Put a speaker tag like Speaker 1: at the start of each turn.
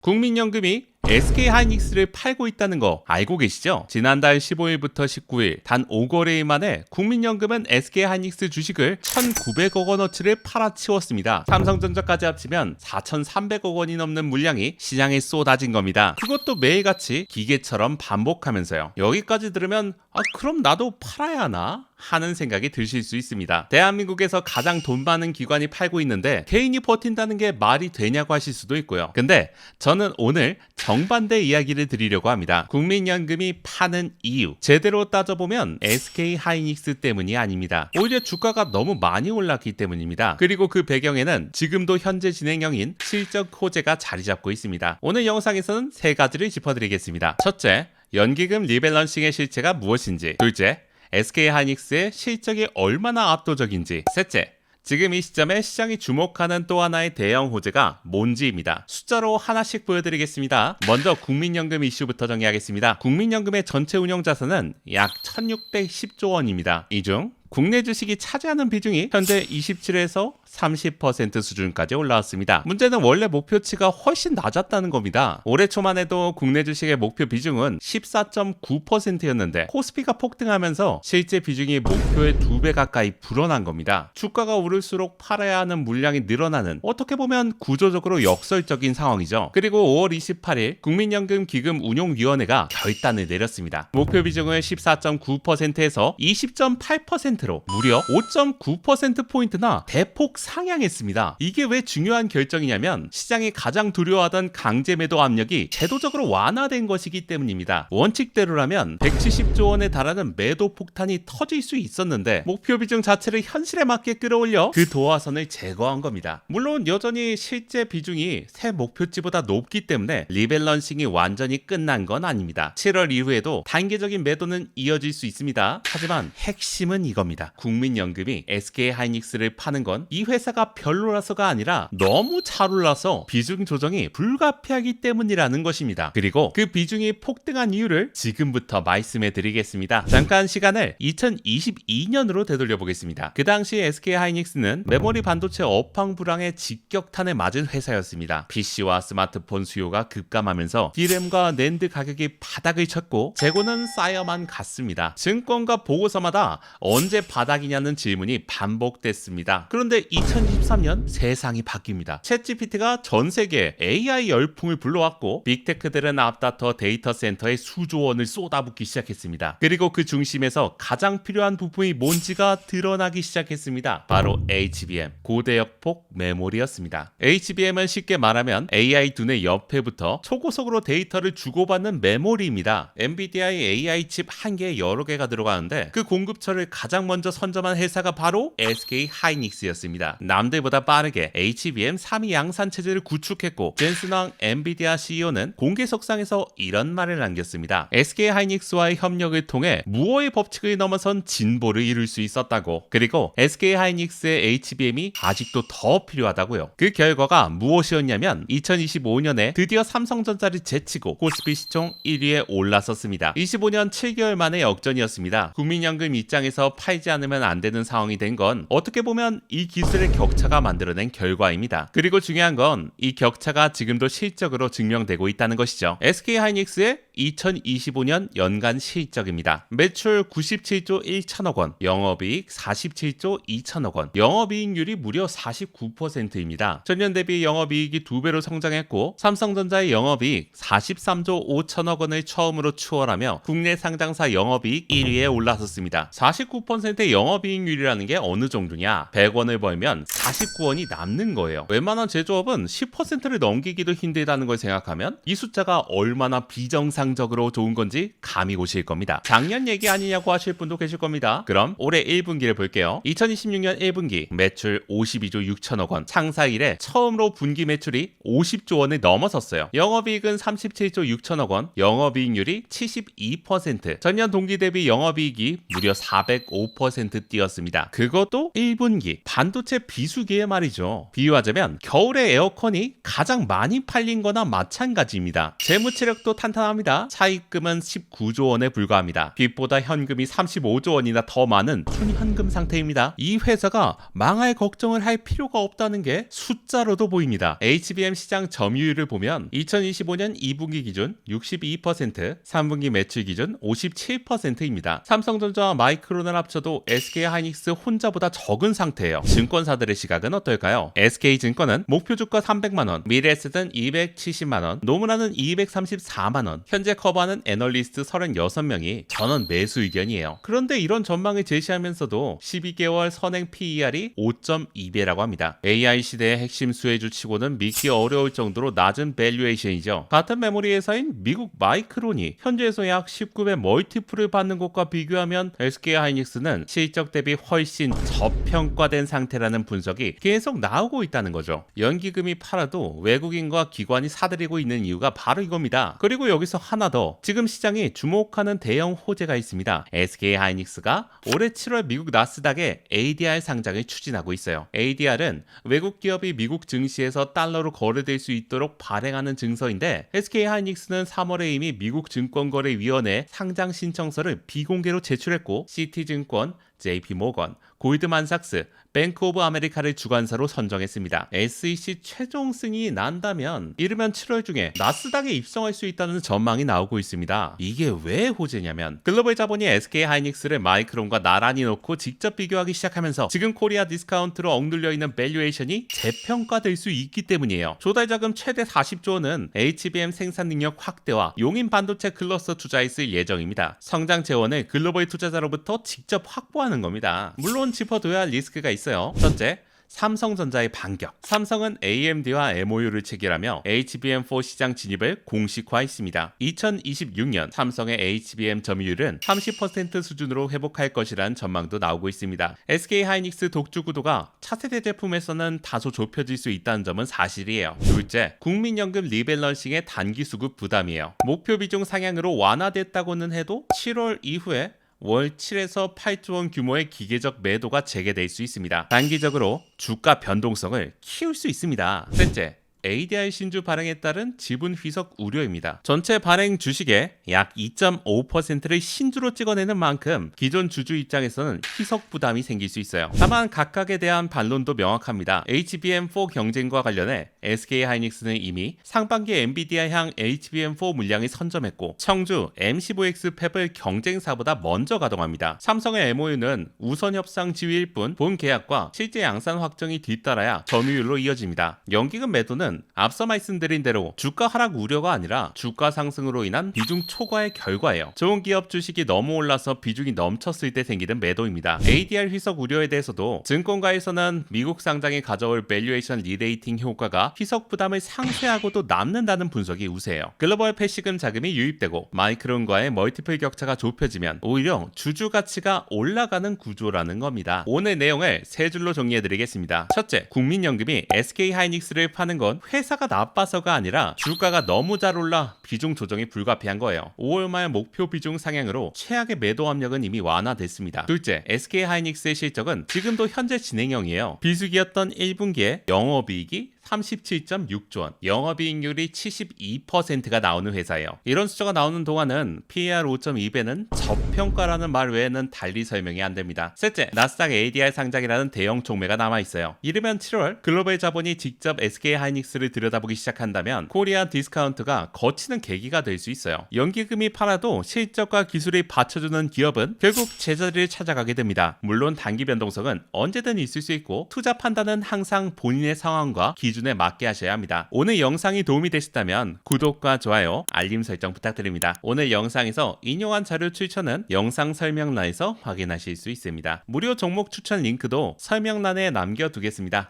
Speaker 1: 국민연금이 SK하이닉스를 팔고 있다는 거 알고 계시죠? 지난달 15일부터 19일 단 5거래일 만에 국민연금은 SK하이닉스 주식을 1,900억 원어치를 팔아치웠습니다. 삼성전자까지 합치면 4,300억 원이 넘는 물량이 시장에 쏟아진 겁니다. 그것도 매일같이 기계처럼 반복하면서요. 여기까지 들으면 그럼 나도 팔아야 하나? 하는 생각이 드실 수 있습니다. 대한민국에서 가장 돈 많은 기관이 팔고 있는데 개인이 버틴다는 게 말이 되냐고 하실 수도 있고요. 근데 저는 오늘 정반대 이야기를 드리려고 합니다. 국민연금이 파는 이유, 제대로 따져보면 SK하이닉스 때문이 아닙니다. 오히려 주가가 너무 많이 올랐기 때문입니다. 그리고 그 배경에는 지금도 현재 진행형인 실적 호재가 자리 잡고 있습니다. 오늘 영상에서는 세 가지를 짚어드리겠습니다. 첫째, 연기금 리밸런싱의 실체가 무엇인지. 둘째, SK하이닉스의 실적이 얼마나 압도적인지. 셋째, 지금 이 시점에 시장이 주목하는 또 하나의 대형 호재가 뭔지입니다. 숫자로 하나씩 보여드리겠습니다. 먼저 국민연금 이슈부터 정리하겠습니다. 국민연금의 전체 운용 자산은 약 1610조 원입니다. 이 중 국내 주식이 차지하는 비중이 현재 27에서 30% 수준까지 올라왔습니다. 문제는 원래 목표치가 훨씬 낮았다는 겁니다. 올해 초만 해도 국내 주식의 목표 비중은 14.9%였는데 코스피가 폭등하면서 실제 비중이 목표의 2배 가까이 불어난 겁니다. 주가가 오를수록 팔아야 하는 물량이 늘어나는, 어떻게 보면 구조적으로 역설적인 상황이죠. 그리고 5월 28일 국민연금 기금운용위원회가 결단을 내렸습니다. 목표 비중을 14.9%에서 20.8%로 무려 5.9%포인트나 대폭 상향했습니다. 이게 왜 중요한 결정이냐면 시장이 가장 두려워하던 강제 매도 압력이 제도적으로 완화된 것이기 때문입니다. 원칙대로라면 170조 원에 달하는 매도 폭탄이 터질 수 있었는데 목표 비중 자체를 현실에 맞게 끌어올려 그 도화선을 제거한 겁니다. 물론 여전히 실제 비중이 새 목표치보다 높기 때문에 리밸런싱이 완전히 끝난 건 아닙니다. 7월 이후에도 단계적인 매도는 이어질 수 있습니다. 하지만 핵심은 이겁니다. 국민연금이 SK하이닉스를 파는 건 이 회사가 별로라서가 아니라 너무 잘 올라서 비중 조정이 불가피하기 때문이라는 것입니다. 그리고 그 비중이 폭등한 이유를 지금부터 말씀해 드리겠습니다. 잠깐 시간을 2022년으로 되돌려 보겠습니다. 그 당시 SK하이닉스는 메모리 반도체 업황 불황에 직격탄을 맞은 회사였습니다. PC와 스마트폰 수요가 급감하면서 D램과 낸드 가격이 바닥을 쳤고 재고는 쌓여만 갔습니다. 증권가 보고서마다 언제 바닥이냐는 질문이 반복됐습니다. 그런데 2023년 세상이 바뀝니다. 챗GPT가 전 세계에 AI 열풍을 불러왔고 빅테크들은 앞다퉈 데이터 센터에 수조 원을 쏟아붓기 시작했습니다. 그리고 그 중심에서 가장 필요한 부품이 뭔지가 드러나기 시작했습니다. 바로 HBM, 고대역폭 메모리였습니다. HBM은 쉽게 말하면 AI 두뇌 옆에부터 초고속으로 데이터를 주고받는 메모리입니다. 엔비디아의 AI 칩 한 개에 여러 개가 들어가는데 그 공급처를 가장 먼저 선점한 회사가 바로 SK하이닉스였습니다. 남들보다 빠르게 HBM 3위 양산 체제를 구축했고 젠슨 엔비디아 CEO는 공개석상에서 이런 말을 남겼습니다. SK하이닉스와의 협력을 통해 무어의 법칙을 넘어선 진보를 이룰 수 있었다고. 그리고 SK하이닉스의 HBM이 아직도 더 필요하다고요. 그 결과가 무엇이었냐면 2025년에 드디어 삼성전자를 제치고 코스피 시총 1위에 올라섰습니다. 25년 7개월 만의 역전이었습니다. 국민연금 입장에서 팔지 않으면 안 되는 상황이 된 건 어떻게 보면 이 기술의 격차가 만들어낸 결과입니다. 그리고 중요한 건 이 격차가 지금도 실적으로 증명되고 있다는 것이죠. SK하이닉스의 2025년 연간 실적입니다. 매출 97조 1천억 원, 영업이익 47조 2천억 원, 영업이익률이 무려 49%입니다. 전년 대비 영업이익이 2배로 성장했고 삼성전자의 영업이익 43조 5천억 원을 처음으로 추월하며 국내 상장사 영업이익 1위에 올라섰습니다. 49%의 영업이익률이라는 게 어느 정도냐? 100원을 벌면 49원이 남는 거예요. 웬만한 제조업은 10%를 넘기기도 힘들다는 걸 생각하면 이 숫자가 얼마나 비정상적으로 좋은 건지 감이 오실 겁니다. 작년 얘기 아니냐고 하실 분도 계실 겁니다. 그럼 올해 1분기를 볼게요. 2026년 1분기 매출 52조 6천억 원, 창사 이래 처음으로 분기 매출이 50조 원을 넘어섰어요. 영업이익은 37조 6천억 원, 영업이익률이 72%, 전년 동기 대비 영업이익이 무려 405% 5% 뛰었습니다. 그것도 1분기 반도체 비수기에 말이죠. 비유하자면 겨울에 에어컨이 가장 많이 팔린 거나 마찬가지입니다. 재무 체력도 탄탄합니다. 차입금은 19조 원에 불과합니다. 빚보다 현금이 35조 원이나 더 많은 순현금 상태입니다. 이 회사가 망할 걱정을 할 필요가 없다는 게 숫자로도 보입니다. HBM 시장 점유율을 보면 2025년 2분기 기준 62%, 3분기 매출 기준 57%입니다. 삼성전자와 마이크론을 합쳐도 SK하이닉스 혼자보다 적은 상태예요. 증권사들의 시각은 어떨까요? SK증권은 목표 주가 300만원, 미래에셋은 270만원, 노무라는 234만원, 현재 커버하는 애널리스트 36명이 전원 매수 의견이에요. 그런데 이런 전망을 제시하면서도 12개월 선행 PER이 5.2배라고 합니다. AI 시대의 핵심 수혜주 치고는 믿기 어려울 정도로 낮은 밸류에이션이죠. 같은 메모리 회사인 미국 마이크론이 현재에서 약 19배 멀티플을 받는 것과 비교하면 SK하이닉스는 실적 대비 훨씬 저평가된 상태라는 분석이 계속 나오고 있다는 거죠. 연기금이 팔아도 외국인과 기관이 사들이고 있는 이유가 바로 이겁니다. 그리고 여기서 하나 더, 지금 시장이 주목하는 대형 호재가 있습니다. SK하이닉스가 올해 7월 미국 나스닥에 ADR 상장을 추진하고 있어요. ADR은 외국 기업이 미국 증시에서 달러로 거래될 수 있도록 발행하는 증서인데, SK하이닉스는 3월에 이미 미국 증권거래위원회 상장 신청서를 비공개로 제출했고, 시티증권, JP모건, 골드만삭스, 뱅크 오브 아메리카를 주관사로 선정했습니다. SEC 최종 승인이 난다면 이르면 7월 중에 나스닥에 입성할 수 있다는 전망이 나오고 있습니다. 이게 왜 호재냐면, 글로벌 자본이 SK하이닉스를 마이크론과 나란히 놓고 직접 비교하기 시작하면서 지금 코리아 디스카운트로 억눌려 있는 밸류에이션이 재평가될 수 있기 때문이에요. 조달 자금 최대 40조 원은 HBM 생산 능력 확대와 용인 반도체 클러스터 투자에 쓸 예정입니다. 성장 재원을 글로벌 투자자로부터 직접 확보하는 겁니다. 물론 짚어둬야 할 리스크가 있어요. 첫째, 삼성전자의 반격. 삼성은 AMD와 MOU를 체결하며 HBM4 시장 진입을 공식화했습니다. 2026년 삼성의 HBM 점유율은 30% 수준으로 회복할 것이라는 전망도 나오고 있습니다. SK하이닉스 독주 구도가 차세대 제품에서는 다소 좁혀질 수 있다는 점은 사실이에요. 둘째, 국민연금 리밸런싱의 단기 수급 부담이에요. 목표 비중 상향으로 완화됐다고는 해도 7월 이후에 월 7에서 8조 원 규모의 기계적 매도가 재개될 수 있습니다. 단기적으로 주가 변동성을 키울 수 있습니다. 셋째, ADR 신주 발행에 따른 지분 희석 우려입니다. 전체 발행 주식의 약 2.5%를 신주로 찍어내는 만큼 기존 주주 입장에서는 희석 부담이 생길 수 있어요. 다만 각각에 대한 반론도 명확합니다. HBM4 경쟁과 관련해 SK하이닉스는 이미 상반기 엔비디아향 HBM4 물량을 선점했고, 청주 M15X 팹을 경쟁사보다 먼저 가동합니다. 삼성의 MOU는 우선 협상 지위일 뿐 본 계약과 실제 양산 확정이 뒤따라야 점유율로 이어집니다. 연기금 매도는 앞서 말씀드린 대로 주가 하락 우려가 아니라 주가 상승으로 인한 비중 초과의 결과예요. 좋은 기업 주식이 너무 올라서 비중이 넘쳤을 때 생기는 매도입니다. ADR 희석 우려에 대해서도 증권가에서는 미국 상장이 가져올 밸류에이션 리레이팅 효과가 희석 부담을 상쇄하고도 남는다는 분석이 우세해요. 글로벌 패시금 자금이 유입되고 마이크론과의 멀티플 격차가 좁혀지면 오히려 주주 가치가 올라가는 구조라는 겁니다. 오늘 내용을 세 줄로 정리해드리겠습니다. 첫째, 국민연금이 SK하이닉스를 파는 건 회사가 나빠서가 아니라 주가가 너무 잘 올라 비중 조정이 불가피한 거예요. 5월 말 목표 비중 상향으로 최악의 매도 압력은 이미 완화됐습니다. 둘째, SK하이닉스의 실적은 지금도 현재 진행형이에요. 비수기였던 1분기에 영업이익이 37.6조 원, 영업이익률이 72%가 나오는 회사예요. 이런 숫자가 나오는 동안은 PER 5.2배는 저평가라는 말 외에는 달리 설명이 안 됩니다. 셋째, 나스닥 ADR 상장이라는 대형 종매가 남아있어요. 이르면 7월 글로벌 자본이 직접 SK하이닉스를 들여다보기 시작한다면 코리아 디스카운트가 거치는 계기가 될 수 있어요. 연기금이 팔아도 실적과 기술이 받쳐주는 기업은 결국 제자리를 찾아가게 됩니다. 물론 단기 변동성은 언제든 있을 수 있고, 투자 판단은 항상 본인의 상황과 기준에 맞게 하셔야 합니다. 오늘 영상이 도움이 되셨다면 구독과 좋아요, 알림 설정 부탁드립니다. 오늘 영상에서 인용한 자료 추천은 영상 설명란에서 확인하실 수 있습니다. 무료 종목 추천 링크도 설명란에 남겨두겠습니다.